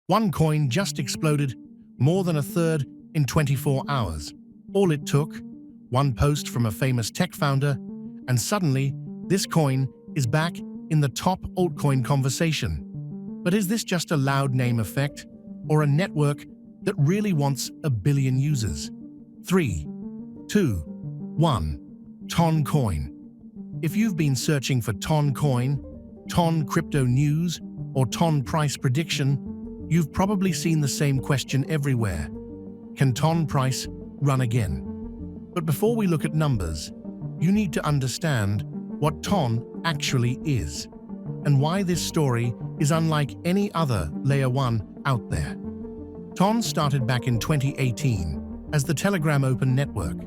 One coin just exploded, more than a third in 24 hours. All it took, one post from a famous tech founder, and suddenly this coin is back in the top altcoin conversation. But is this just a loud name effect, or a network that really wants a billion users? 3, 2, 1. Toncoin. If you've been searching for Toncoin, Ton crypto news, or Ton price prediction, you've probably seen the same question everywhere. Can Ton price run again? But before we look at numbers, you need to understand what Ton actually is, and why this story is unlike any other Layer 1 out there. Ton started back in 2018 as the Telegram Open Network,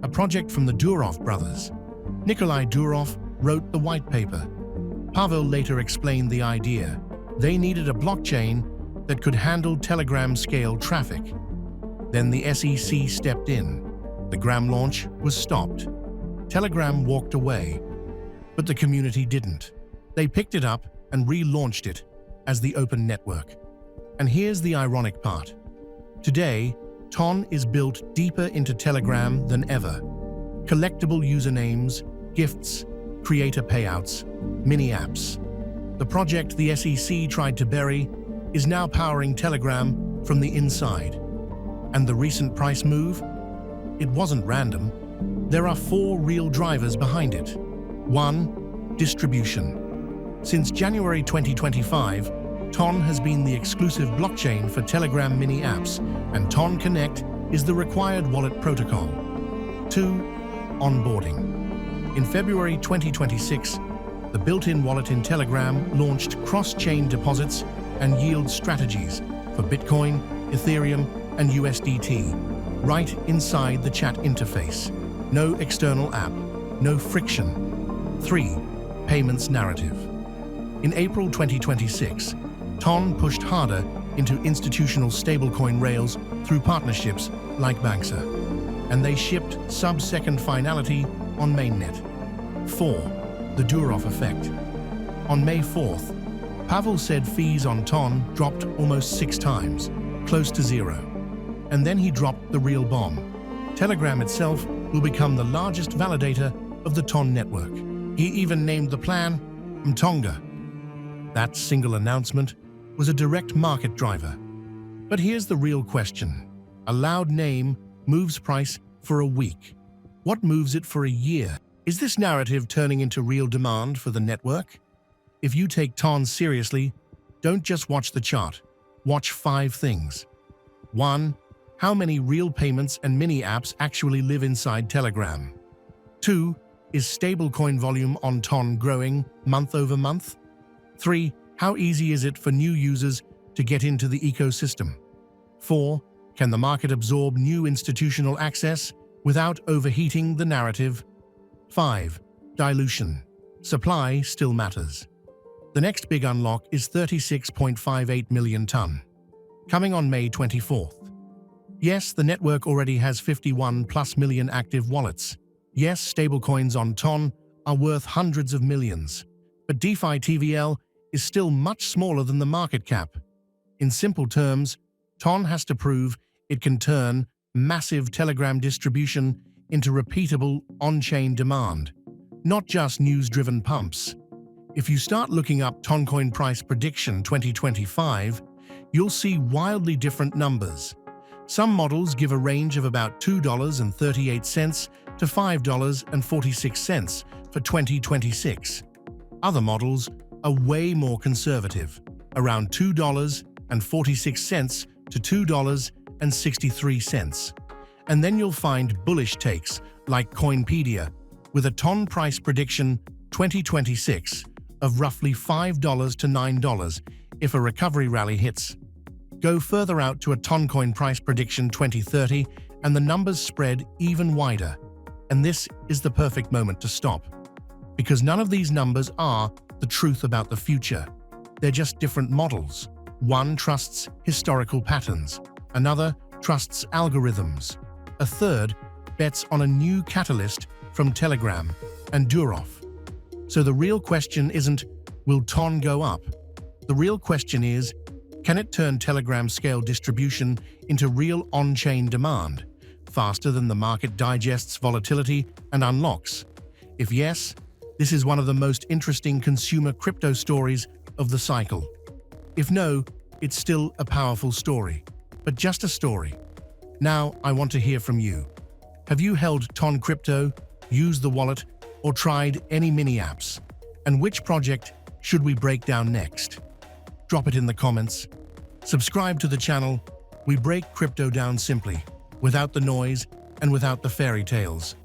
a project from the Durov brothers. Nikolai Durov wrote the white paper. Pavel later explained the idea. They needed a blockchain that could handle Telegram-scale traffic. Then the SEC stepped in. The Gram launch was stopped. Telegram walked away, but the community didn't. They picked it up and relaunched it as the Open Network. And here's the ironic part. Today, Ton is built deeper into Telegram than ever. Collectible usernames, gifts, creator payouts, mini-apps. The project the SEC tried to bury is now powering Telegram from the inside. And the recent price move? It wasn't random. There are 4 real drivers behind it. 1. Distribution. Since January 2025, Ton has been the exclusive blockchain for Telegram mini apps, and Ton Connect is the required wallet protocol. 2. Onboarding. In February 2026, the built-in wallet in Telegram launched cross-chain deposits and yield strategies for Bitcoin, Ethereum, and USDT, right inside the chat interface. No external app, no friction. 3. Payments narrative. In April 2026, Ton pushed harder into institutional stablecoin rails through partnerships like Banxa, and they shipped sub-second finality on mainnet. 4. The Durov effect. On May 4th, Pavel said fees on Ton dropped almost 6 times, close to zero. And then he dropped the real bomb. Telegram itself will become the largest validator of the Ton network. He even named the plan Mtonga. That single announcement was a direct market driver. But here's the real question. A loud name moves price for a week. What moves it for a year? Is this narrative turning into real demand for the network? If you take Ton seriously, don't just watch the chart. Watch 5 things. 1. How many real payments and mini-apps actually live inside Telegram? 2. Is stablecoin volume on Ton growing month over month? 3. How easy is it for new users to get into the ecosystem? 4. Can the market absorb new institutional access without overheating the narrative? 5. Dilution. Supply still matters. The next big unlock is 36.58 million ton, coming on May 24th. Yes, the network already has 51+ million active wallets. Yes, stablecoins on Ton are worth hundreds of millions. But DeFi TVL is still much smaller than the market cap. In simple terms, Ton has to prove it can turn massive Telegram distribution into repeatable on-chain demand, not just news-driven pumps. If you start looking up Toncoin price prediction 2025, you'll see wildly different numbers. Some models give a range of about $2.38 to $5.46 for 2026. Other models are way more conservative, around $2.46 to $2.63. And then you'll find bullish takes like Coinpedia with a Ton price prediction 2026 of roughly $5 to $9 if a recovery rally hits. Go further out to a Toncoin price prediction 2030 and the numbers spread even wider. And this is the perfect moment to stop. Because none of these numbers are the truth about the future. They're just different models. One trusts historical patterns. Another trusts algorithms. A third bets on a new catalyst from Telegram and Durov. So the real question isn't, will Ton go up? The real question is, Can it turn Telegram scale distribution into real on-chain demand, faster than the market digests volatility and unlocks? If yes, this is one of the most interesting consumer crypto stories of the cycle. If no, it's still a powerful story, but just a story. Now, I want to hear from you. Have you held Ton crypto, used the wallet, or tried any mini apps? And which project should we break down next? Drop it in the comments. Subscribe to the channel. We break crypto down simply, without the noise and without the fairy tales.